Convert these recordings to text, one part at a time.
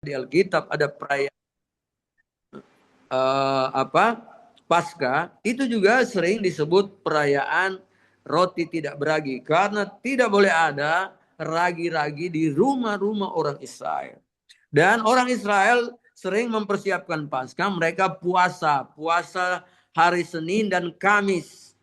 di Alkitab ada perayaan Paskah, itu juga sering disebut perayaan roti tidak beragi, karena tidak boleh ada ragi-ragi di rumah-rumah orang Israel. Dan orang Israel sering mempersiapkan Paskah, mereka puasa hari Senin dan Kamis.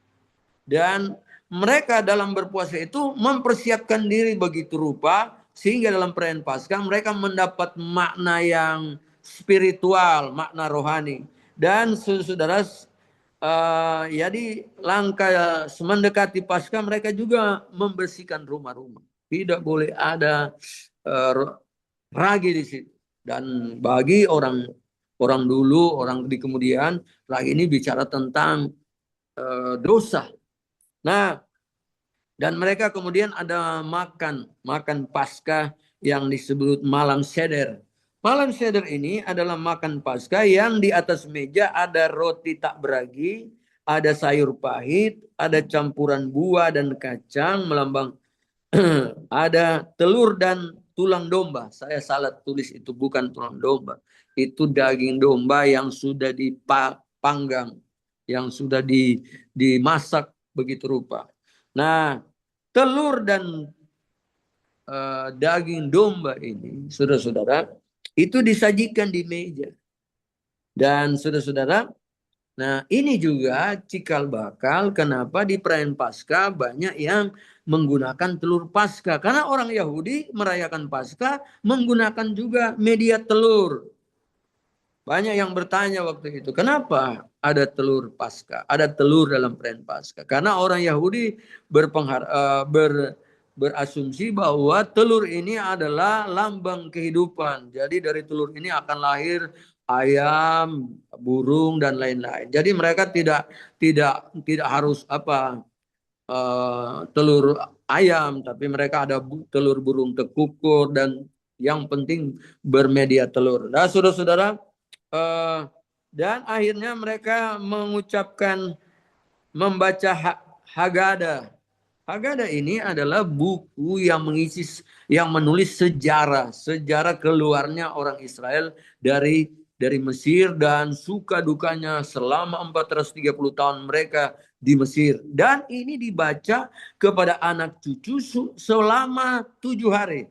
Dan mereka dalam berpuasa itu mempersiapkan diri begitu rupa, sehingga dalam perayaan Paskah mereka mendapat makna yang spiritual, makna rohani. Dan saudara, jadi langkah mendekati Paskah mereka juga membersihkan rumah-rumah. Tidak boleh ada ragi di situ. Dan bagi orang dulu, orang di kemudian, ragi ini bicara tentang dosa. Nah, dan mereka kemudian ada makan Paskah yang disebut malam seder. Malam seder ini adalah makan Paskah yang di atas meja ada roti tak beragi, ada sayur pahit, ada campuran buah dan kacang melambang ada telur dan tulang domba. Saya salah tulis, itu bukan tulang domba. Itu daging domba yang sudah dipanggang, yang sudah dimasak begitu rupa. Nah, telur dan daging domba ini, saudara-saudara, itu disajikan di meja. Dan saudara-saudara, nah ini juga cikal bakal kenapa di perayaan Paskah banyak yang menggunakan telur Paskah. Karena orang Yahudi merayakan Paskah menggunakan juga media telur. Banyak yang bertanya waktu itu, kenapa ada telur Paskah, ada telur dalam perayaan Paskah? Karena orang Yahudi berasumsi bahwa telur ini adalah lambang kehidupan. Jadi dari telur ini akan lahir ayam, burung dan lain-lain. Jadi mereka tidak harus telur ayam, tapi mereka ada telur burung tekukur dan yang penting bermedia telur. Nah, saudara-saudara, dan akhirnya mereka mengucapkan membaca Haggadah. Haggadah ini adalah buku yang menulis sejarah keluarnya orang Israel dari Mesir dan suka dukanya selama 430 tahun mereka di Mesir. Dan ini dibaca kepada anak cucu selama 7 hari.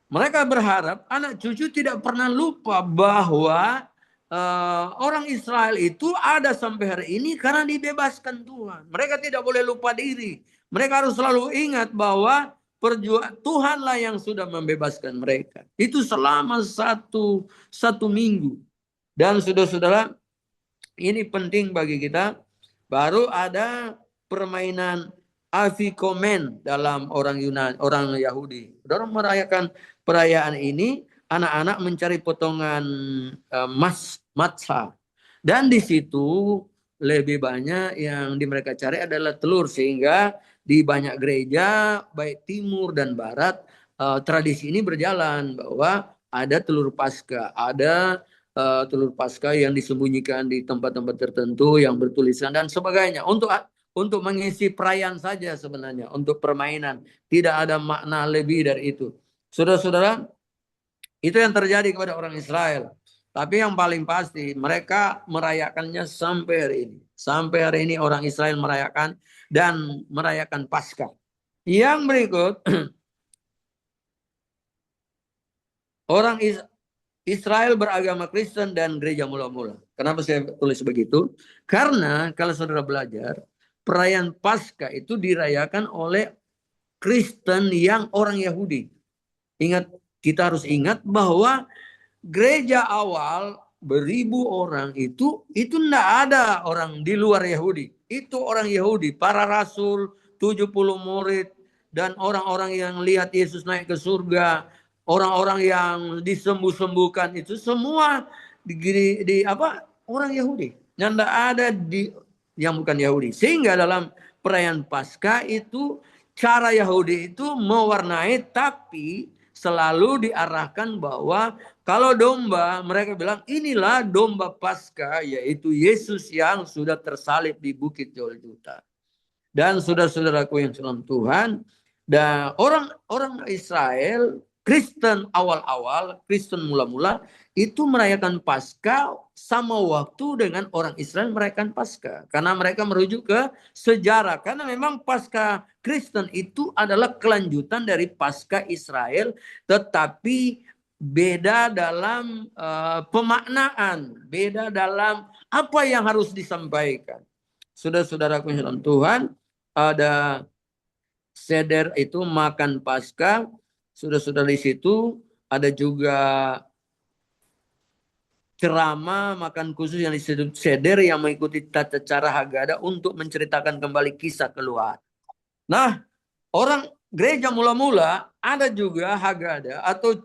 Mereka berharap anak cucu tidak pernah lupa bahwa orang Israel itu ada sampai hari ini karena dibebaskan Tuhan. Mereka tidak boleh lupa diri. Mereka harus selalu ingat bahwa Tuhanlah yang sudah membebaskan mereka. Itu selama satu minggu. Dan saudara-saudara, ini penting bagi kita. Baru ada permainan afikomen dalam orang Yahudi. Orang merayakan perayaan ini, anak-anak mencari potongan matzah. Dan di situ lebih banyak yang mereka cari adalah telur, sehingga di banyak gereja baik timur dan barat tradisi ini berjalan bahwa ada telur Paskah, ada telur Paskah yang disembunyikan di tempat-tempat tertentu yang bertulisan dan sebagainya untuk mengisi perayaan saja sebenarnya, untuk permainan, tidak ada makna lebih dari itu. Saudara-saudara, itu yang terjadi kepada orang Israel. Tapi yang paling pasti mereka merayakannya sampai hari ini. Sampai hari ini orang Israel merayakan dan merayakan Paskah. Yang berikut, orang Israel beragama Kristen dan gereja mula-mula. Kenapa saya tulis begitu? Karena kalau saudara belajar, perayaan Paskah itu dirayakan oleh Kristen yang orang Yahudi. Ingat, kita harus ingat bahwa gereja awal beribu orang itu tidak ada orang di luar Yahudi. Itu orang Yahudi, para rasul, 70 murid, dan orang-orang yang lihat Yesus naik ke surga, orang-orang yang disembuh-sembuhkan itu semua orang Yahudi. Yang tidak ada yang bukan Yahudi. Sehingga dalam perayaan Paskah itu cara Yahudi itu mewarnai, tapi selalu diarahkan bahwa kalau domba, mereka bilang inilah domba Paskah, yaitu Yesus yang sudah tersalib di Bukit Golgota. Dan saudara-saudaraku yang dalam Tuhan, dan orang Israel Kristen awal-awal, Kristen mula-mula itu merayakan Paskah sama waktu dengan orang Israel merayakan Paskah. Karena mereka merujuk ke sejarah. Karena memang Paskah Kristen itu adalah kelanjutan dari Paskah Israel, tetapi beda dalam pemaknaan, beda dalam apa yang harus disampaikan. Saudara-saudaraku dalam Tuhan, ada seder itu makan Paskah, sudah di situ ada juga ceramah makan khusus yang disebut seder yang mengikuti tata cara Haggadah untuk menceritakan kembali kisah keluar. Nah, orang gereja mula-mula ada juga Haggadah atau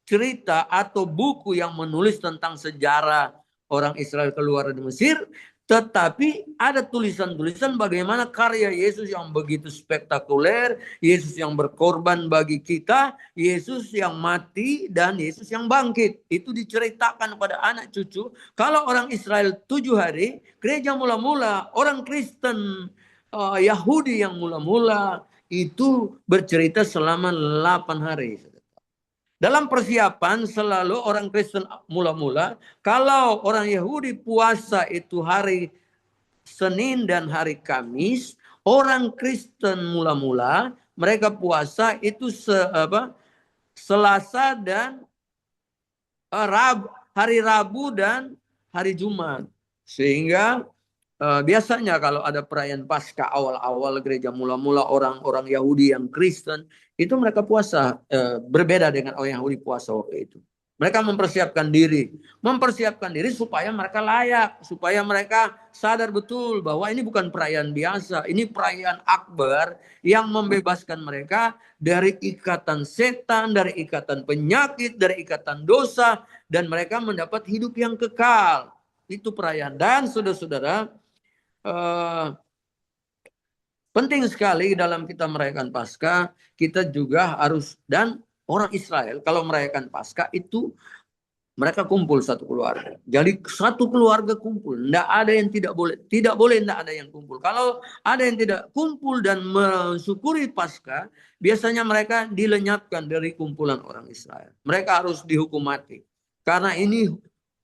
cerita atau buku yang menulis tentang sejarah orang Israel keluar dari Mesir, tetapi ada tulisan-tulisan bagaimana karya Yesus yang begitu spektakuler, Yesus yang berkorban bagi kita, Yesus yang mati dan Yesus yang bangkit. Itu diceritakan pada anak cucu. Kalau orang Israel 7 hari, gereja mula-mula, orang Kristen Yahudi yang mula-mula itu bercerita selama 8 hari. Dalam persiapan selalu orang Kristen mula-mula, kalau orang Yahudi puasa itu hari Senin dan hari Kamis, orang Kristen mula-mula mereka puasa itu Selasa dan hari Rabu dan hari Jumat. Sehingga biasanya kalau ada perayaan Paskah awal-awal gereja mula-mula orang-orang Yahudi yang Kristen itu mereka puasa berbeda dengan orang Yahudi puasa waktu itu. Mereka mempersiapkan diri supaya mereka layak, supaya mereka sadar betul bahwa ini bukan perayaan biasa, ini perayaan akbar yang membebaskan mereka dari ikatan setan, dari ikatan penyakit, dari ikatan dosa, dan mereka mendapat hidup yang kekal. Itu perayaan. Dan saudara-saudara, penting sekali dalam kita merayakan Paskah, kita juga harus, dan orang Israel kalau merayakan Paskah itu mereka kumpul satu keluarga. Jadi satu keluarga kumpul. Tidak ada yang tidak boleh. Tidak boleh tidak ada yang kumpul. Kalau ada yang tidak kumpul dan mensyukuri Paskah, biasanya mereka dilenyapkan dari kumpulan orang Israel. Mereka harus dihukum mati. Karena ini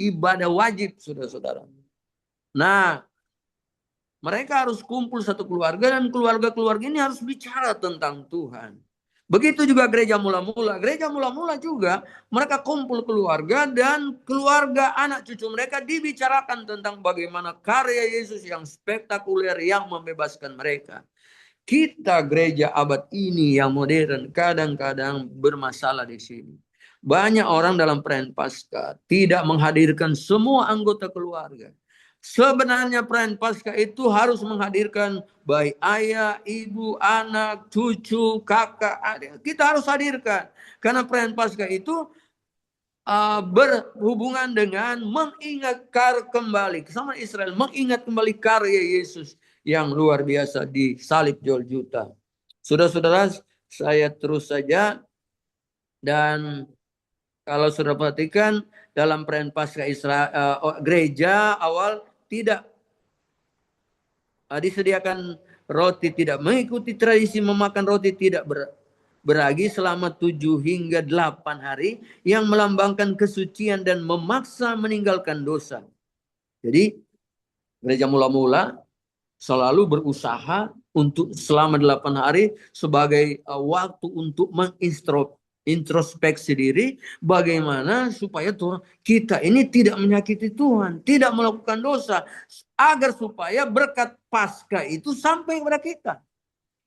ibadah wajib, saudara-saudara. Nah, mereka harus kumpul satu keluarga dan keluarga-keluarga ini harus bicara tentang Tuhan. Begitu juga gereja mula-mula. Gereja mula-mula juga mereka kumpul keluarga dan keluarga anak cucu mereka dibicarakan tentang bagaimana karya Yesus yang spektakuler yang membebaskan mereka. Kita gereja abad ini yang modern kadang-kadang bermasalah di sini. Banyak orang dalam perayaan Paskah tidak menghadirkan semua anggota keluarga. Sebenarnya perayaan Paskah itu harus menghadirkan baik ayah, ibu, anak, cucu, kakak, adik. Kita harus hadirkan. Karena perayaan Paskah itu berhubungan dengan mengingat kembali. Sama Israel, mengingat kembali karya Yesus yang luar biasa di salib Golgota. Saudara-saudara, saya terus saja. Dan kalau sudah perhatikan dalam perayaan Paskah Israel, gereja awal tidak disediakan roti, tidak mengikuti tradisi memakan roti tidak beragi selama 7 hingga 8 hari yang melambangkan kesucian dan memaksa meninggalkan dosa. Jadi gereja mula-mula selalu berusaha untuk selama 8 hari sebagai waktu untuk introspeksi diri bagaimana supaya Tuhan kita ini tidak menyakiti Tuhan, tidak melakukan dosa, agar supaya berkat Paskah itu sampai kepada kita.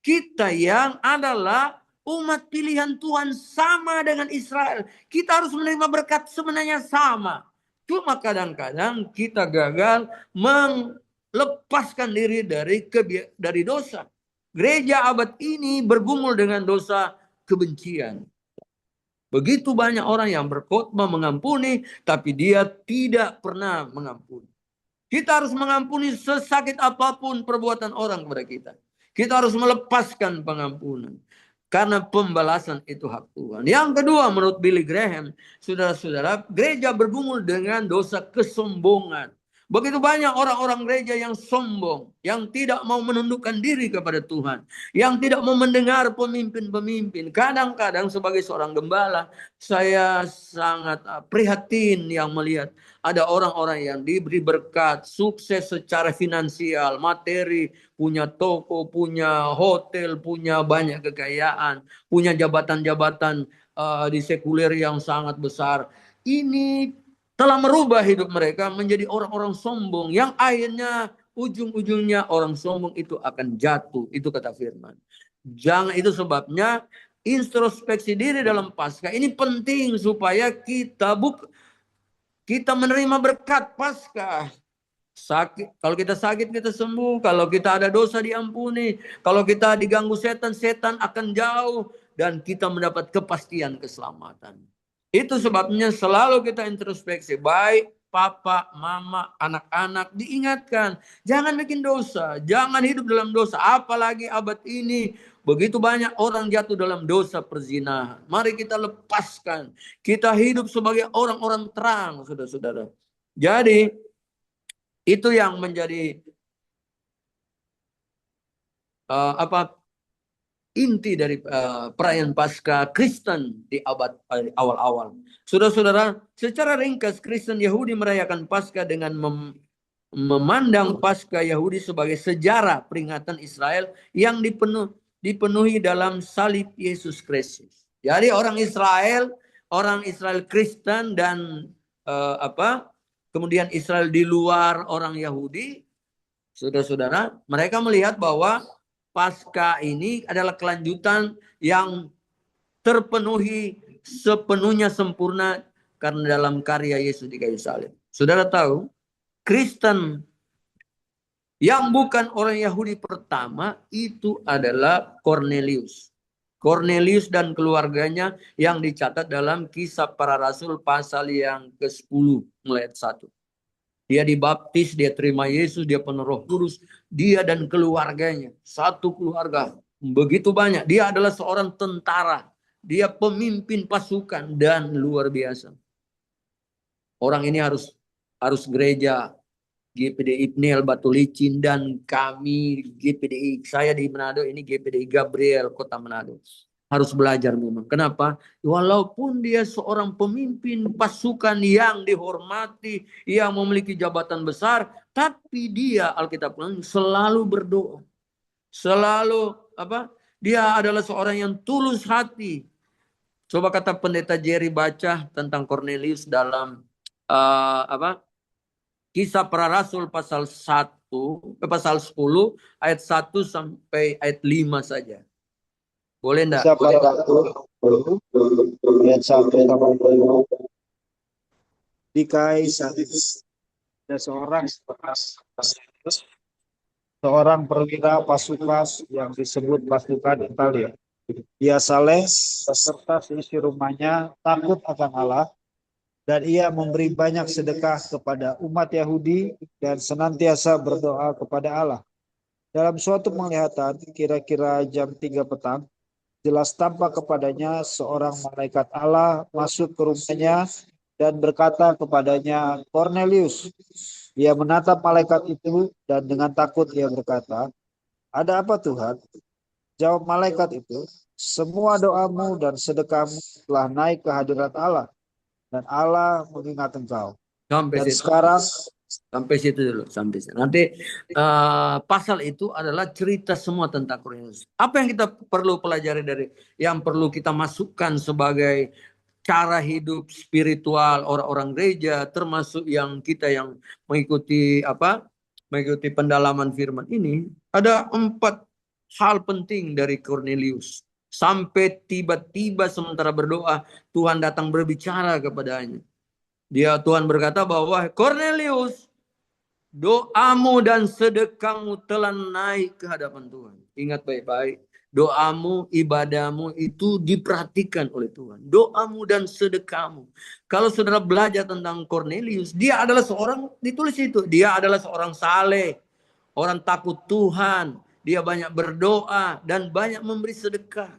Kita yang adalah umat pilihan Tuhan sama dengan Israel, kita harus menerima berkat sebenarnya sama. Cuma kadang-kadang kita gagal melepaskan diri dari dosa. Gereja abad ini bergumul dengan dosa kebencian. Begitu banyak orang yang berkhotbah mengampuni, tapi dia tidak pernah mengampuni. Kita harus mengampuni sesakit apapun perbuatan orang kepada kita. Kita harus melepaskan pengampunan. Karena pembalasan itu hak Tuhan. Yang kedua, menurut Billy Graham, saudara-saudara, gereja bergumul dengan dosa kesombongan. Begitu banyak orang-orang gereja yang sombong, yang tidak mau menundukkan diri kepada Tuhan, yang tidak mau mendengar pemimpin-pemimpin. Kadang-kadang sebagai seorang gembala, saya sangat prihatin yang melihat ada orang-orang yang diberi berkat, sukses secara finansial, materi, punya toko, punya hotel, punya banyak kekayaan, punya jabatan-jabatan di sekuler yang sangat besar. Ini telah merubah hidup mereka menjadi orang-orang sombong yang akhirnya ujung-ujungnya orang sombong itu akan jatuh. Itu kata firman. Jangan, itu sebabnya introspeksi diri dalam Paskah ini penting supaya kita menerima berkat Paskah. Sakit, kalau kita sakit kita sembuh, kalau kita ada dosa diampuni, kalau kita diganggu setan, setan akan jauh dan kita mendapat kepastian keselamatan. Itu sebabnya selalu kita introspeksi, baik papa, mama, anak-anak diingatkan, jangan bikin dosa, jangan hidup dalam dosa, apalagi abad ini begitu banyak orang jatuh dalam dosa perzinahan. Mari kita lepaskan, kita hidup sebagai orang-orang terang, saudara-saudara. Jadi itu yang menjadi inti dari perayaan Paskah Kristen di abad awal-awal. Saudara-saudara, secara ringkas Kristen Yahudi merayakan Paskah dengan memandang Paskah Yahudi sebagai sejarah peringatan Israel yang dipenuhi dalam salib Yesus Kristus. Jadi orang Israel Kristen dan kemudian Israel di luar orang Yahudi, saudara-saudara, mereka melihat bahwa Paskah ini adalah kelanjutan yang terpenuhi sepenuhnya sempurna karena dalam karya Yesus di kayu salib. Saudara tahu, Kristen yang bukan orang Yahudi pertama itu adalah Cornelius. Cornelius dan keluarganya yang dicatat dalam Kisah Para Rasul pasal yang ke-10 mulai ayat 1. Dia dibaptis, dia terima Yesus, dia penuh Roh Kudus, dia dan keluarganya, satu keluarga, begitu banyak. Dia adalah seorang tentara, dia pemimpin pasukan dan luar biasa. Orang ini harus gereja GPDI Pnel Batu Licin dan kami GPDI, saya di Manado ini GPDI Gabriel Kota Manado. Harus belajar memang. Kenapa? Walaupun dia seorang pemimpin pasukan yang dihormati, yang memiliki jabatan besar, tapi dia Alkitab selalu berdoa. Selalu Dia adalah seorang yang tulus hati. Coba kata pendeta Jerry baca tentang Cornelius dalam Kisah Para Rasul pasal 10 ayat 1 sampai ayat 5 saja. Boleh enggak? Kisah Para Rasul ayat 1 sampai 5. Di Kaisarius ada seorang perwira pasukan yang disebut pasukan Italia. Ia saleh beserta seisi rumahnya takut akan Allah, dan ia memberi banyak sedekah kepada umat Yahudi dan senantiasa berdoa kepada Allah. Dalam suatu penglihatan, kira-kira jam 3 petang, jelas tampak kepadanya seorang malaikat Allah masuk ke rumahnya dan berkata kepadanya, Cornelius. Ia menatap malaikat itu dan dengan takut ia berkata, ada apa Tuhan? Jawab malaikat itu, semua doamu dan sedekahmu telah naik ke hadirat Allah, dan Allah mengingat engkau. Sampai Dan situ. sekarang Sampai situ dulu, sampai situ. Nanti pasal itu adalah cerita semua tentang Cornelius. Apa yang kita perlu pelajari yang perlu kita masukkan sebagai cara hidup spiritual orang-orang gereja, termasuk yang kita yang mengikuti pendalaman firman ini, ada 4 hal penting dari Cornelius. Sampai tiba-tiba sementara berdoa, Tuhan datang berbicara kepadanya. Tuhan berkata bahwa Cornelius, doamu dan sedekahmu telah naik ke hadapan Tuhan. Ingat baik-baik, doamu, ibadahmu itu diperhatikan oleh Tuhan. Doamu dan sedekahmu. Kalau saudara belajar tentang Cornelius, dia adalah seorang, ditulis itu, dia adalah seorang saleh, orang takut Tuhan. Dia banyak berdoa dan banyak memberi sedekah.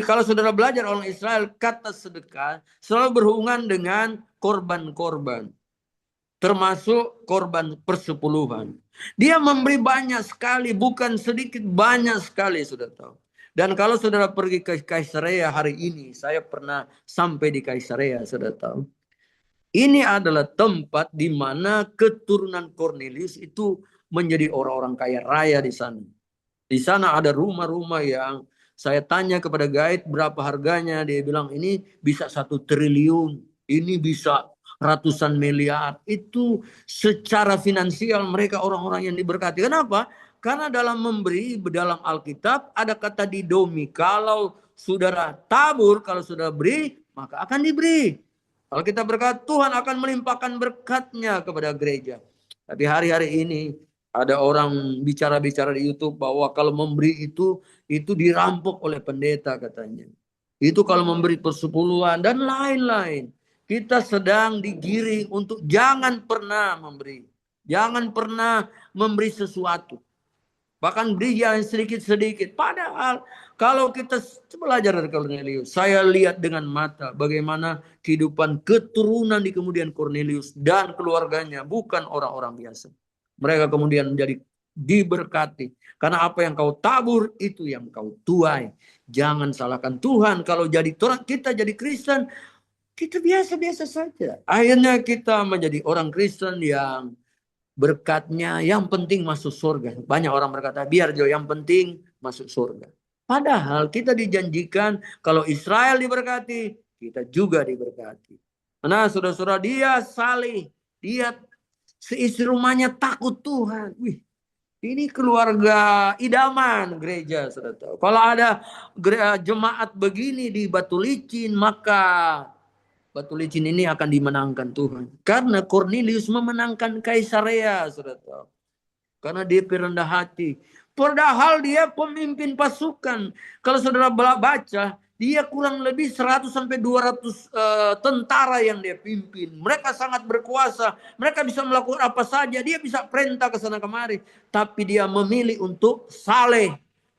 Kalau saudara belajar orang Israel, kata sedekah selalu berhubungan dengan korban-korban. termasuk korban persepuluhan. Dia memberi banyak sekali, bukan sedikit, banyak sekali, sudah tahu. Dan kalau saudara pergi ke Kaisarea hari ini, saya pernah sampai di Kaisarea, sudah tahu. Ini adalah tempat di mana keturunan Cornelius itu menjadi orang-orang kaya raya di sana. Di sana ada rumah-rumah yang saya tanya kepada guide berapa harganya. Dia bilang ini bisa 1 triliun. Ini bisa ratusan miliar. Itu secara finansial mereka orang-orang yang diberkati. Kenapa? Karena dalam memberi, dalam Alkitab ada kata didomi. Kalau saudara tabur, kalau saudara beri, maka akan diberi. Kalau kita berkat, Tuhan akan melimpahkan berkatnya kepada gereja. Tapi hari-hari ini ada orang bicara-bicara di YouTube bahwa kalau memberi itu dirampok oleh pendeta katanya. Itu kalau memberi persepuluhan dan lain-lain. Kita sedang digiring untuk jangan pernah memberi. Jangan pernah memberi sesuatu. Bahkan beri yang sedikit-sedikit. Padahal kalau kita belajar dari Cornelius, saya lihat dengan mata bagaimana kehidupan keturunan di kemudian Cornelius dan keluarganya bukan orang-orang biasa. Mereka kemudian menjadi diberkati. Karena apa yang kau tabur, itu yang kau tuai. Jangan salahkan Tuhan. Kalau jadi kita jadi Kristen, kita biasa-biasa saja. Akhirnya kita menjadi orang Kristen yang berkatnya yang penting masuk surga. Banyak orang berkata, biar Jo, yang penting masuk surga. Padahal kita dijanjikan kalau Israel diberkati, kita juga diberkati. Nah, saudara-saudara, dia saleh, dia seisi rumahnya takut Tuhan. Wih, ini keluarga idaman gereja, saudara tahu. Kalau ada jemaat begini di Batu Licin, maka Batu Licin ini akan dimenangkan Tuhan. Karena Cornelius memenangkan Kaisarea, saudara tahu. Karena dia rendah hati. Padahal dia pemimpin pasukan. Kalau saudara baca, dia kurang lebih 100 sampai 200 tentara yang dia pimpin. Mereka sangat berkuasa. Mereka bisa melakukan apa saja. Dia bisa perintah ke sana kemari. Tapi dia memilih untuk saleh,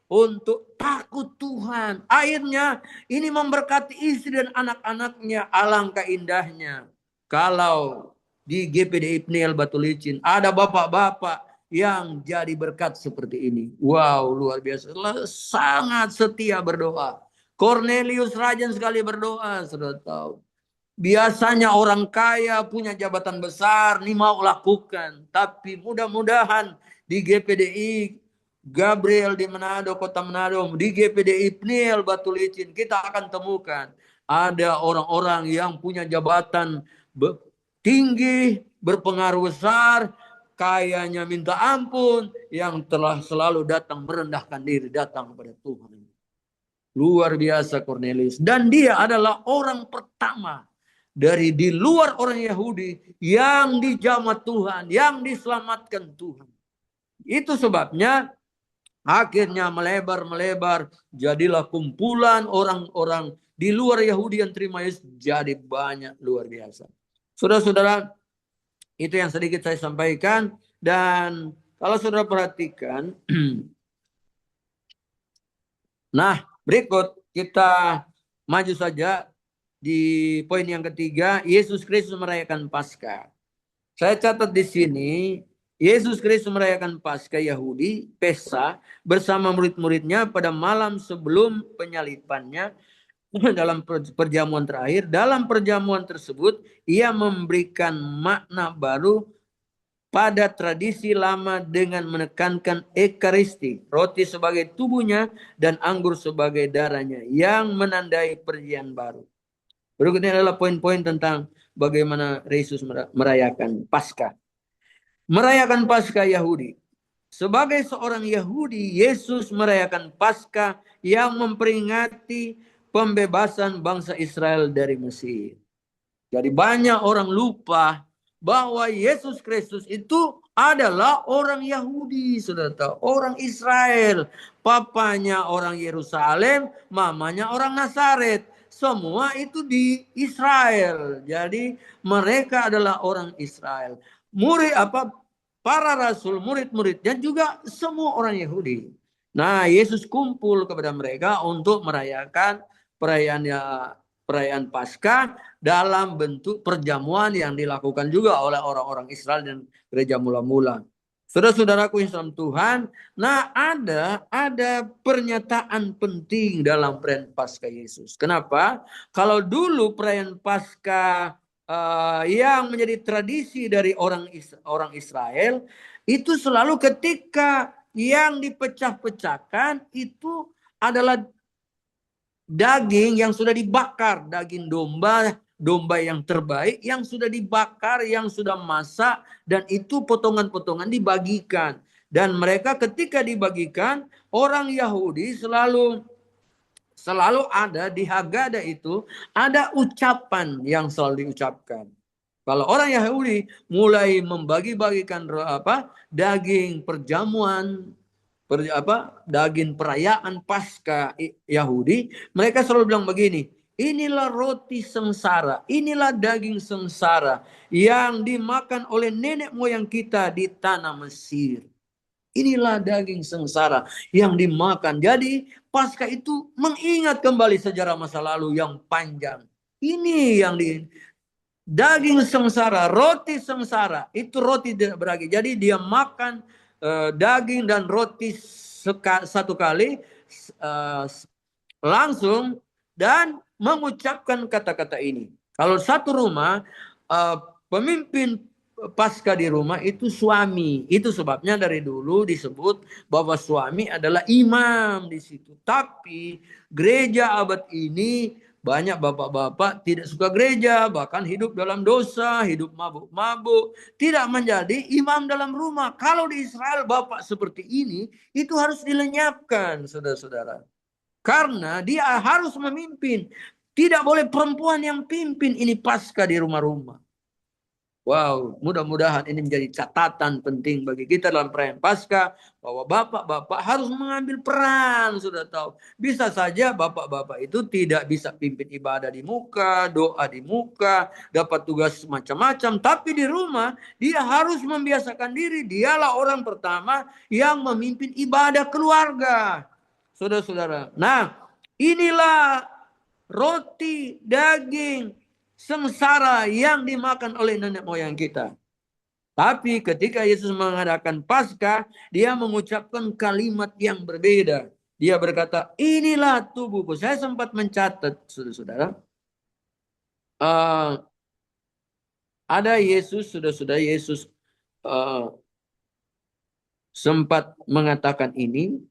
untuk takut Tuhan. Akhirnya ini memberkati istri dan anak-anaknya. Alangkah indahnya kalau di GPDI PNIL Batu Licin ada bapak-bapak yang jadi berkat seperti ini. Wow, luar biasa. Sangat setia berdoa. Cornelius rajin sekali berdoa, sudah tahu. Biasanya orang kaya punya jabatan besar, ini mau lakukan. Tapi mudah-mudahan di GPDI Gabriel di Manado, Kota Manado, di GPDI PNIL Batu Licin, kita akan temukan ada orang-orang yang punya jabatan tinggi, berpengaruh besar, kayanya minta ampun, yang telah selalu datang merendahkan diri, datang kepada Tuhan. Luar biasa Cornelius. Dan dia adalah orang pertama dari di luar orang Yahudi yang dijamah Tuhan, yang diselamatkan Tuhan. Itu sebabnya akhirnya melebar, jadilah kumpulan orang-orang di luar Yahudi yang terima Yesus jadi banyak, luar biasa. Saudara-saudara, itu yang sedikit saya sampaikan. Dan kalau saudara perhatikan, nah berikut kita maju saja di poin yang ketiga, Yesus Kristus merayakan Paskah. Saya catat di sini, Yesus Kristus merayakan Paskah Yahudi, Pesa, bersama murid-muridnya pada malam sebelum penyalipannya dalam perjamuan terakhir. Dalam perjamuan tersebut, ia memberikan makna baru pada tradisi lama dengan menekankan Ekaristi, roti sebagai tubuhnya dan anggur sebagai darahnya, yang menandai perjanjian baru. Berikutnya adalah poin-poin tentang bagaimana Yesus merayakan Paskah. Merayakan Paskah Yahudi. Sebagai seorang Yahudi, Yesus merayakan Paskah yang memperingati pembebasan bangsa Israel dari Mesir. Jadi banyak orang lupa bahwa Yesus Kristus itu adalah orang Yahudi, saudara tahu, orang Israel. Papanya orang Yerusalem, mamanya orang Nazaret. Semua itu di Israel. Jadi mereka adalah orang Israel. Para rasul, murid-muridnya juga semua orang Yahudi. Nah, Yesus kumpul kepada mereka untuk merayakan perayaannya perayaan Paskah dalam bentuk perjamuan yang dilakukan juga oleh orang-orang Israel dan gereja mula-mula. Saudara-saudaraku Islam Tuhan, nah ada pernyataan penting dalam perayaan Paskah Yesus. Kenapa? Kalau dulu perayaan Paskah yang menjadi tradisi dari orang Israel itu selalu ketika yang dipecah-pecahkan itu adalah daging yang sudah dibakar, daging domba yang terbaik yang sudah dibakar, yang sudah masak, dan itu potongan-potongan dibagikan. Dan mereka ketika dibagikan, orang Yahudi selalu ada di Haggadah itu ada ucapan yang selalu diucapkan. Kalau orang Yahudi mulai membagi-bagikan daging perjamuan, daging perayaan Paskah Yahudi, mereka selalu bilang begini, inilah roti sengsara, inilah daging sengsara yang dimakan oleh nenek moyang kita di tanah Mesir. Inilah daging sengsara yang dimakan. Jadi Paskah itu mengingat kembali sejarah masa lalu yang panjang. Ini yang daging sengsara, roti sengsara, itu roti tidak beragi. Jadi dia makan daging dan roti satu kali langsung dan mengucapkan kata-kata ini. Kalau satu rumah, pemimpin Paskah di rumah itu suami. Itu sebabnya dari dulu disebut bahwa suami adalah imam di situ. Tapi gereja abad ini banyak bapak-bapak tidak suka gereja, bahkan hidup dalam dosa, hidup mabuk-mabuk, tidak menjadi imam dalam rumah. Kalau di Israel bapak seperti ini, itu harus dilenyapkan, saudara-saudara. Karena dia harus memimpin. Tidak boleh perempuan yang pimpin ini Paskah di rumah-rumah. Wow, mudah-mudahan ini menjadi catatan penting bagi kita dalam perayaan Paskah, bahwa bapak-bapak harus mengambil peran, sudah tahu. Bisa saja bapak-bapak itu tidak bisa pimpin ibadah di muka, doa di muka, dapat tugas macam-macam, tapi di rumah dia harus membiasakan diri, dialah orang pertama yang memimpin ibadah keluarga. Saudara-saudara. Nah, inilah roti daging sengsara yang dimakan oleh nenek moyang kita. Tapi ketika Yesus mengadakan Paskah, dia mengucapkan kalimat yang berbeda. Dia berkata, inilah tubuhku. Saya sempat mencatat, saudara-saudara. Ada Yesus, saudara-saudara, Yesus sempat mengatakan ini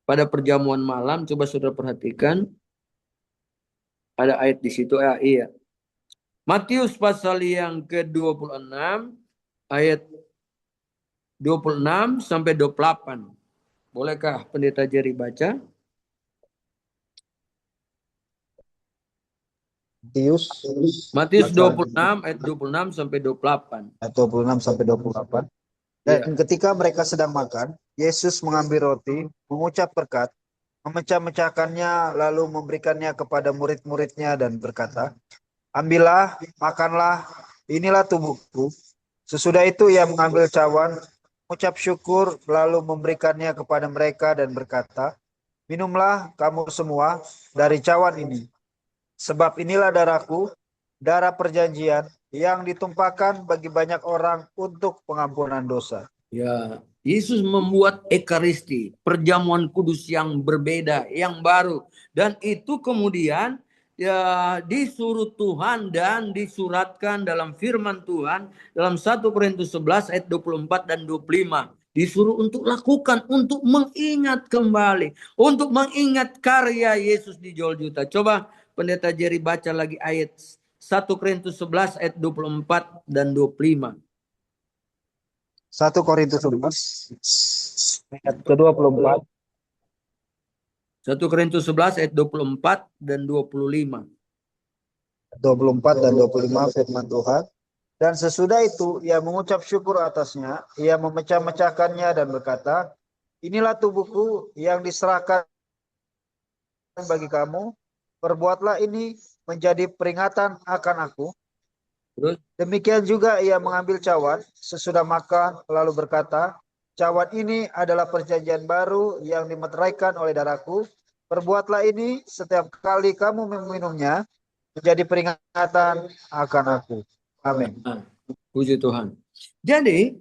pada perjamuan malam. Coba saudara perhatikan. Ada ayat di situ, iya. Matius pasal yang ke-26, ayat 26 sampai 28. Bolehkah Pendeta Jerry baca? Matius 26, ayat 26 sampai 28. Ayat 26 sampai 28. Dan ketika mereka sedang makan, Yesus mengambil roti, mengucap berkat, memecah-mecahkannya, lalu memberikannya kepada murid-muridnya dan berkata, ambillah, makanlah, inilah tubuhku. Sesudah itu ia mengambil cawan, mengucap syukur, lalu memberikannya kepada mereka dan berkata, minumlah kamu semua dari cawan ini. Sebab inilah darahku, darah perjanjian, yang ditumpahkan bagi banyak orang untuk pengampunan dosa. Ya, Yesus membuat ekaristi, perjamuan kudus yang berbeda, yang baru. Dan itu kemudian ya disuruh Tuhan dan disuratkan dalam firman Tuhan dalam 1 Korintus 11 ayat 24 dan 25. Disuruh untuk lakukan, untuk mengingat kembali, untuk mengingat karya Yesus di Golgota. Coba Pendeta Jerry baca lagi ayat 1 Korintus 11 ayat 24 dan 25. 1 Korintus 11 ayat ke-24. 1 Korintus 11 ayat 24 dan 25. 24 dan 25 firman Tuhan. Dan sesudah itu ia mengucap syukur atasnya, ia memecah-mecahkannya dan berkata, inilah tubuhku yang diserahkan bagi kamu, perbuatlah ini menjadi peringatan akan aku. Terus? Demikian juga ia mengambil cawan sesudah makan, lalu berkata, cawan ini adalah perjanjian baru yang dimeteraikan oleh darahku. Perbuatlah ini setiap kali kamu meminumnya, menjadi peringatan akan aku. Amin. Nah, puji Tuhan. Jadi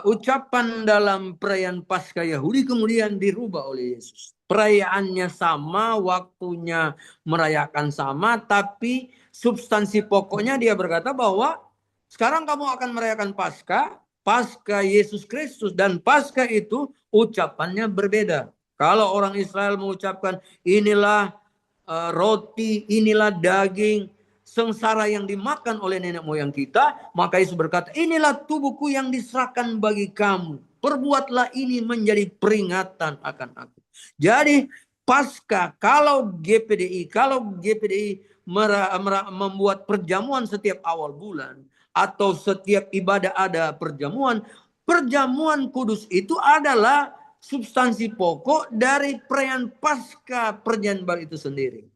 ucapan dalam perayaan Paskah Yahudi kemudian dirubah oleh Yesus. Perayaannya sama, waktunya merayakan sama, tapi substansi pokoknya dia berkata bahwa sekarang kamu akan merayakan Paskah, Paskah Yesus Kristus, dan Paskah itu ucapannya berbeda. Kalau orang Israel mengucapkan inilah roti, inilah daging sengsara yang dimakan oleh nenek moyang kita, maka Yesus berkata, inilah tubuhku yang diserahkan bagi kamu. Perbuatlah ini menjadi peringatan akan aku. Jadi pasca kalau GPDI membuat perjamuan setiap awal bulan atau setiap ibadah ada perjamuan, perjamuan kudus itu adalah substansi pokok dari perayaan pasca perjanjian baru itu sendiri.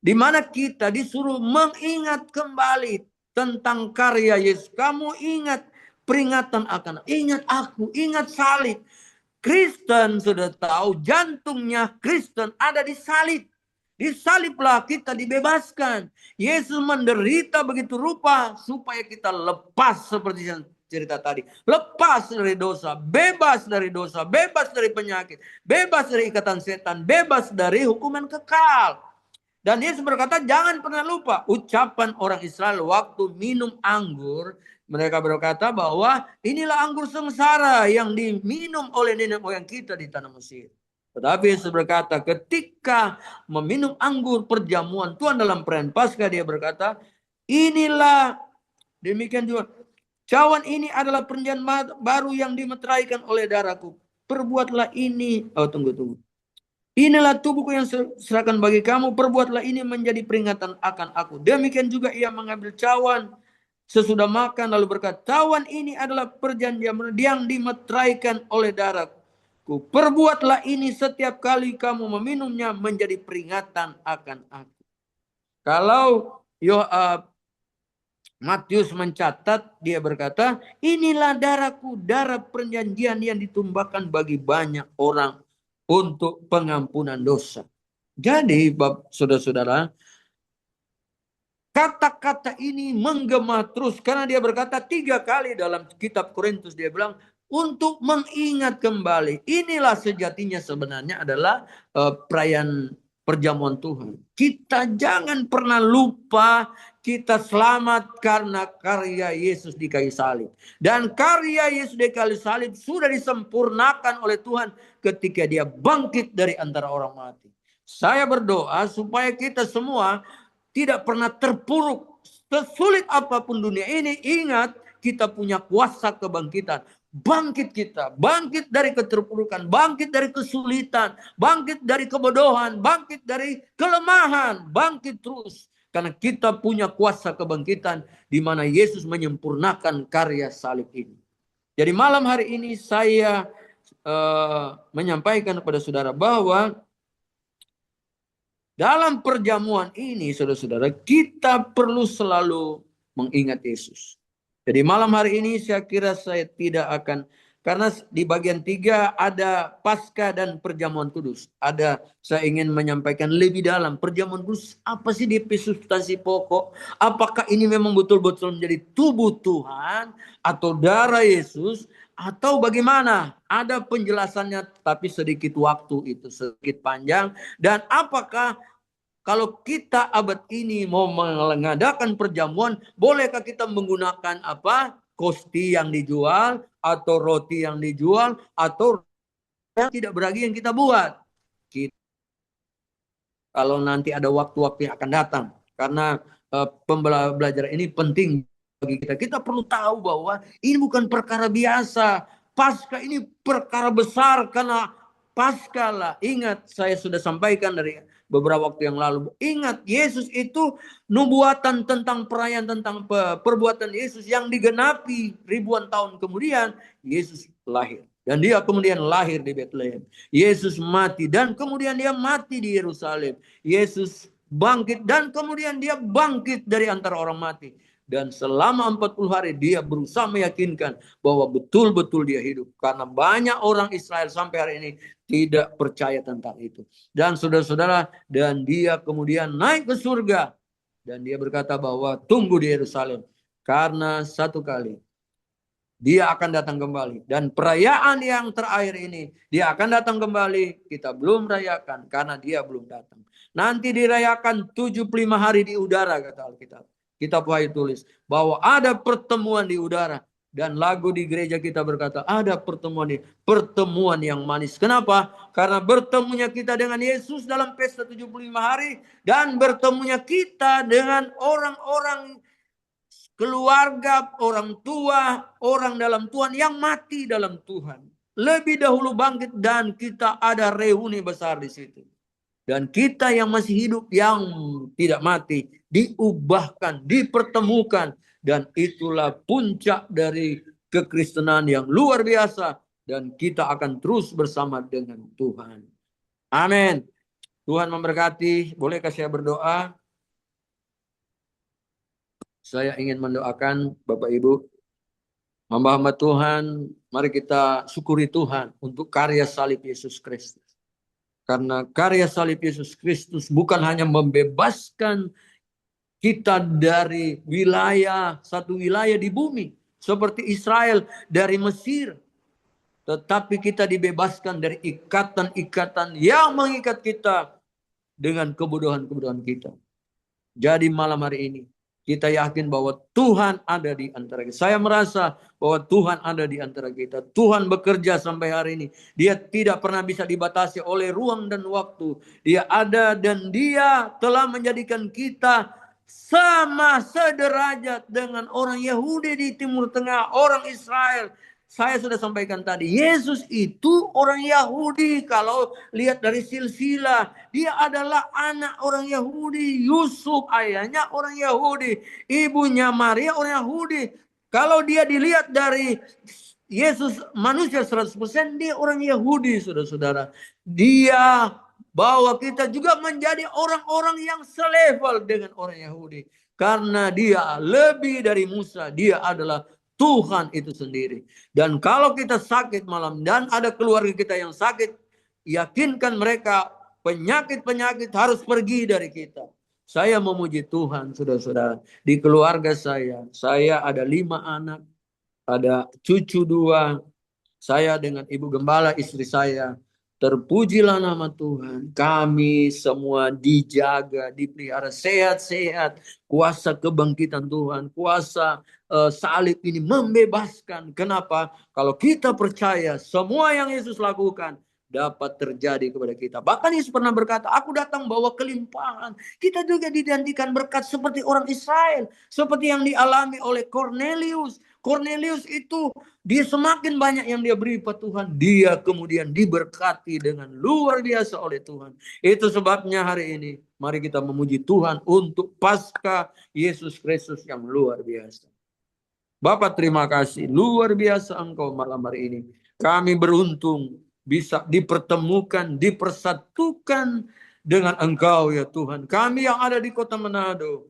Di mana kita disuruh mengingat kembali tentang karya Yesus. Kamu ingat peringatan akan, ingat aku, ingat salib. Kristen sudah tahu jantungnya Kristen ada di salib. Di saliblah kita dibebaskan. Yesus menderita begitu rupa supaya kita lepas seperti yang cerita tadi. Lepas dari dosa, bebas dari penyakit, bebas dari ikatan setan, bebas dari hukuman kekal. Dan Yesus berkata, jangan pernah lupa ucapan orang Israel waktu minum anggur. Mereka berkata bahwa inilah anggur sengsara yang diminum oleh nenek moyang kita di tanah Mesir. Tetapi Yesus berkata, ketika meminum anggur perjamuan Tuhan dalam perayaan Paskah, dia berkata, inilah demikian juga. Cawan ini adalah perjanjian baru yang dimeteraikan oleh darahku. Perbuatlah ini. Oh, tunggu. Inilah tubuhku yang serahkan bagi kamu, perbuatlah ini menjadi peringatan akan aku. Demikian juga ia mengambil cawan sesudah makan lalu berkata, cawan ini adalah perjanjian yang dimeteraikan oleh darahku. Perbuatlah ini setiap kali kamu meminumnya menjadi peringatan akan aku. Kalau Matius mencatat, dia berkata, inilah darahku, darah perjanjian yang ditumpahkan bagi banyak orang untuk pengampunan dosa. Jadi, saudara-saudara, kata-kata ini menggema terus karena dia berkata 3 kali dalam kitab Korintus, dia bilang untuk mengingat kembali. Inilah sejatinya sebenarnya adalah perayaan perjamuan Tuhan. Kita jangan pernah lupa kita selamat karena karya Yesus di kayu salib. Dan karya Yesus di kayu salib sudah disempurnakan oleh Tuhan ketika dia bangkit dari antara orang mati. Saya berdoa supaya kita semua tidak pernah terpuruk. Sesulit apapun dunia ini, ingat kita punya kuasa kebangkitan. Bangkit kita, bangkit dari keterpurukan, bangkit dari kesulitan, bangkit dari kebodohan, bangkit dari kelemahan, bangkit terus. Karena kita punya kuasa kebangkitan di mana Yesus menyempurnakan karya salib ini. Jadi malam hari ini saya menyampaikan kepada saudara bahwa dalam perjamuan ini, saudara-saudara, kita perlu selalu mengingat Yesus. Jadi malam hari ini saya kira saya tidak akan, karena di bagian 3 ada Paskah dan perjamuan kudus. Saya ingin menyampaikan lebih dalam perjamuan kudus. Apa sih DP substansi pokok? Apakah ini memang betul-betul menjadi tubuh Tuhan atau darah Yesus? Atau bagaimana? Ada penjelasannya, tapi sedikit waktu itu sedikit panjang. Dan apakah kalau kita abad ini mau mengadakan perjamuan, bolehkah kita menggunakan apa? Kosti yang dijual, atau roti yang dijual, atau yang tidak beragi yang kita buat? Kalau nanti ada waktu-waktu yang akan datang. Karena pembelajaran ini penting bagi kita. Kita perlu tahu bahwa ini bukan perkara biasa. Paskah ini perkara besar karena Paskah lah. Ingat, saya sudah sampaikan dari beberapa waktu yang lalu. Ingat, Yesus itu nubuatan tentang perayaan, tentang perbuatan Yesus yang digenapi ribuan tahun kemudian. Yesus lahir. Dan dia kemudian lahir di Bethlehem. Yesus mati dan kemudian dia mati di Yerusalem. Yesus bangkit, dan kemudian dia bangkit dari antara orang mati. Dan selama 40 hari dia berusaha meyakinkan bahwa betul-betul dia hidup. Karena banyak orang Israel sampai hari ini tidak percaya tentang itu. Dan saudara-saudara, dan dia kemudian naik ke surga. Dan dia berkata bahwa tunggu di Yerusalem. Karena satu kali dia akan datang kembali. Dan perayaan yang terakhir ini, dia akan datang kembali. Kita belum rayakan karena dia belum datang. Nanti dirayakan 75 hari di udara, kata Alkitab. Kitab Wahyu tulis bahwa ada pertemuan di udara. Dan lagu di gereja kita berkata, ada pertemuan yang manis. Kenapa? Karena bertemunya kita dengan Yesus dalam pesta 75 hari. Dan bertemunya kita dengan orang-orang, keluarga, orang tua, orang dalam Tuhan yang mati dalam Tuhan. Lebih dahulu bangkit dan kita ada reuni besar di situ. Dan kita yang masih hidup, yang tidak mati, diubahkan, dipertemukan. Dan itulah puncak dari kekristenan yang luar biasa. Dan kita akan terus bersama dengan Tuhan. Amin. Tuhan memberkati. Bolehkah saya berdoa? Saya ingin mendoakan Bapak Ibu, hamba-hamba Tuhan, mari kita syukuri Tuhan untuk karya salib Yesus Kristus. Karena karya salib Yesus Kristus bukan hanya membebaskan kita dari satu wilayah di bumi, seperti Israel dari Mesir. Tetapi kita dibebaskan dari ikatan-ikatan yang mengikat kita dengan kebodohan-kebodohan kita. Jadi malam hari ini, kita yakin bahwa Tuhan ada di antara kita. Saya merasa bahwa Tuhan ada di antara kita. Tuhan bekerja sampai hari ini. Dia tidak pernah bisa dibatasi oleh ruang dan waktu. Dia ada dan dia telah menjadikan kita sama sederajat dengan orang Yahudi di Timur Tengah, orang Israel. Saya sudah sampaikan tadi, Yesus itu orang Yahudi. Kalau lihat dari silsilah, dia adalah anak orang Yahudi. Yusuf ayahnya orang Yahudi. Ibunya Maria orang Yahudi. Kalau dia dilihat dari Yesus manusia 100%, dia orang Yahudi, saudara-saudara. Dia bawa kita juga menjadi orang-orang yang selevel dengan orang Yahudi. Karena dia lebih dari Musa, dia adalah Tuhan itu sendiri. Dan kalau kita sakit malam dan ada keluarga kita yang sakit, yakinkan mereka penyakit-penyakit harus pergi dari kita. Saya memuji Tuhan, saudara-saudara. Di keluarga saya ada 5 anak, ada cucu 2, saya dengan Ibu Gembala istri saya. Terpujilah nama Tuhan. Kami semua dijaga, dipelihara sehat-sehat. Kuasa kebangkitan Tuhan, kuasa salib ini membebaskan. Kenapa? Kalau kita percaya semua yang Yesus lakukan dapat terjadi kepada kita. Bahkan Yesus pernah berkata, aku datang bawa kelimpahan. Kita juga dijanjikan berkat seperti orang Israel. Seperti yang dialami oleh Cornelius. Cornelius itu dia semakin banyak yang dia beri pada Tuhan, dia kemudian diberkati dengan luar biasa oleh Tuhan. Itu sebabnya hari ini mari kita memuji Tuhan untuk Paskah Yesus Kristus yang luar biasa. Bapak terima kasih, luar biasa Engkau malam hari ini. Kami beruntung bisa dipertemukan, dipersatukan dengan Engkau ya Tuhan. Kami yang ada di kota Manado,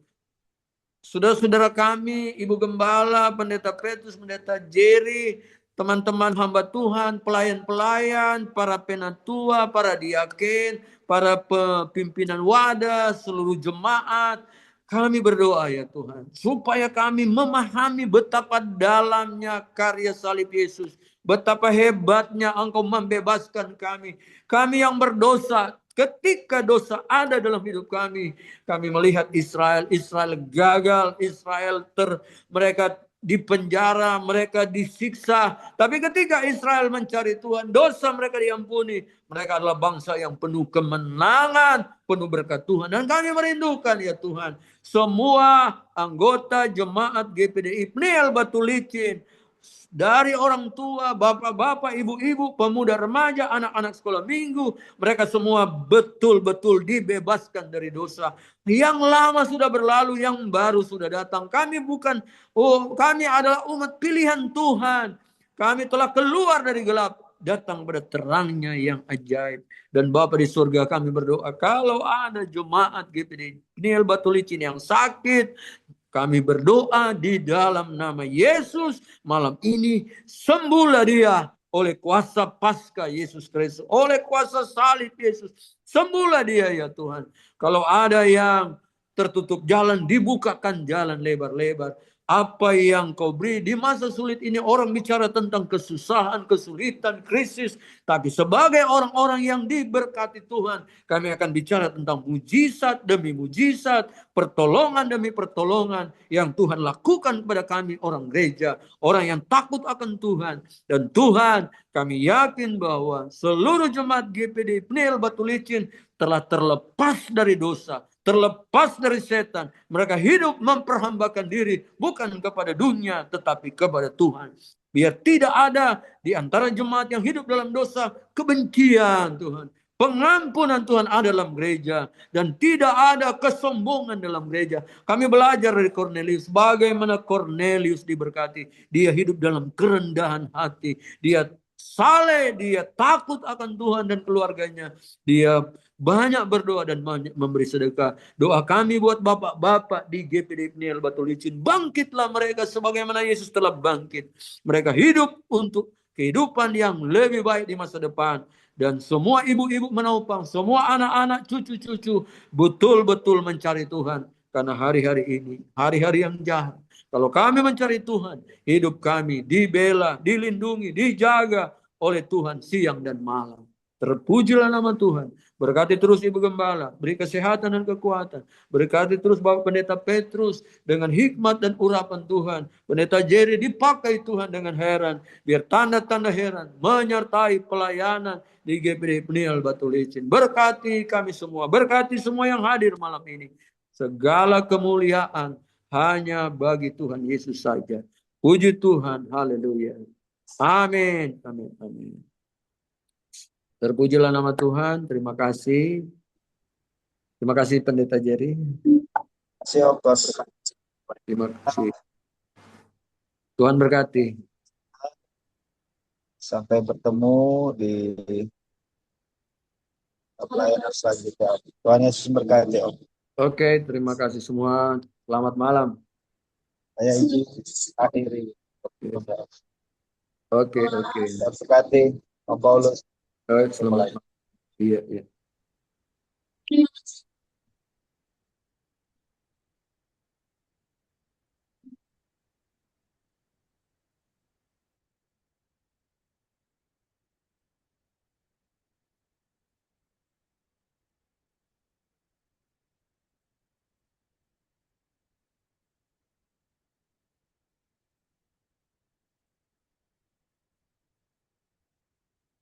saudara-saudara kami, Ibu Gembala, Pendeta Petrus, Pendeta Jerry, teman-teman hamba Tuhan, pelayan-pelayan, para penatua, para diaken, para pimpinan wadah, seluruh jemaat. Kami berdoa ya Tuhan, supaya kami memahami betapa dalamnya karya salib Yesus. Betapa hebatnya Engkau membebaskan kami. Kami yang berdosa, ketika dosa ada dalam hidup kami melihat Israel gagal, mereka dipenjara, mereka disiksa. Tapi ketika Israel mencari Tuhan, dosa mereka diampuni. Mereka adalah bangsa yang penuh kemenangan, penuh berkat Tuhan. Dan kami merindukan ya Tuhan, semua anggota jemaat GPDI Pniel Batu Licin, dari orang tua, bapak-bapak, ibu-ibu, pemuda remaja, anak-anak sekolah minggu, mereka semua betul-betul dibebaskan dari dosa. Yang lama sudah berlalu, yang baru sudah datang. Kami kami adalah umat pilihan Tuhan. Kami telah keluar dari gelap datang pada terangnya yang ajaib. Dan Bapa di surga, kami berdoa, kalau ada jemaat GPD Pniel Batu Licin yang sakit, kami berdoa di dalam nama Yesus, malam ini sembuhlah dia oleh kuasa Paskah Yesus Kristus, oleh kuasa salib Yesus. Sembuhlah dia ya Tuhan. Kalau ada yang tertutup jalan, dibukakan jalan lebar-lebar. Apa yang kau beri di masa sulit ini, orang bicara tentang kesusahan, kesulitan, krisis. Tapi sebagai orang-orang yang diberkati Tuhan, kami akan bicara tentang mujizat demi mujizat, pertolongan demi pertolongan yang Tuhan lakukan kepada kami orang gereja, orang yang takut akan Tuhan. Dan Tuhan, kami yakin bahwa seluruh jemaat GPD Pniel Batu Licin telah terlepas dari dosa, terlepas dari setan. Mereka hidup memperhambakan diri bukan kepada dunia tetapi kepada Tuhan. Biar tidak ada di antara jemaat yang hidup dalam dosa kebencian Tuhan. Pengampunan Tuhan ada dalam gereja dan tidak ada kesombongan dalam gereja. Kami belajar dari Cornelius bagaimana Cornelius diberkati. Dia hidup dalam kerendahan hati. Dia saleh, dia takut akan Tuhan dan keluarganya. Dia banyak berdoa dan banyak memberi sedekah. Doa kami buat bapak-bapak di GPD Pniel Batu Licin. Bangkitlah mereka sebagaimana Yesus telah bangkit. Mereka hidup untuk kehidupan yang lebih baik di masa depan. Dan semua ibu-ibu menopang, semua anak-anak, cucu-cucu betul-betul mencari Tuhan. Karena hari-hari ini, hari-hari yang jahat. Kalau kami mencari Tuhan, hidup kami dibela, dilindungi, dijaga oleh Tuhan siang dan malam. Terpujilah nama Tuhan. Berkati terus Ibu Gembala, beri kesehatan dan kekuatan. Berkati terus Bapak Pendeta Petrus dengan hikmat dan urapan Tuhan. Pendeta Jerry dipakai Tuhan dengan heran. Biar tanda-tanda heran menyertai pelayanan di GPD Pniel Batu Licin. Berkati kami semua, berkati semua yang hadir malam ini. Segala kemuliaan hanya bagi Tuhan Yesus saja. Puji Tuhan, haleluya. Amin, amin, amin. Terpujilah nama Tuhan. Terima kasih. Terima kasih Pendeta Jerry. Terima kasih. Tuhan berkati. Sampai bertemu di pelayanan selanjutnya. Tuhan Yesus berkati. Oke, terima kasih semua. Selamat malam. Saya izin akhiri. Oke. Tuhan berkati. Om Paulus. Selamat malam. Iya.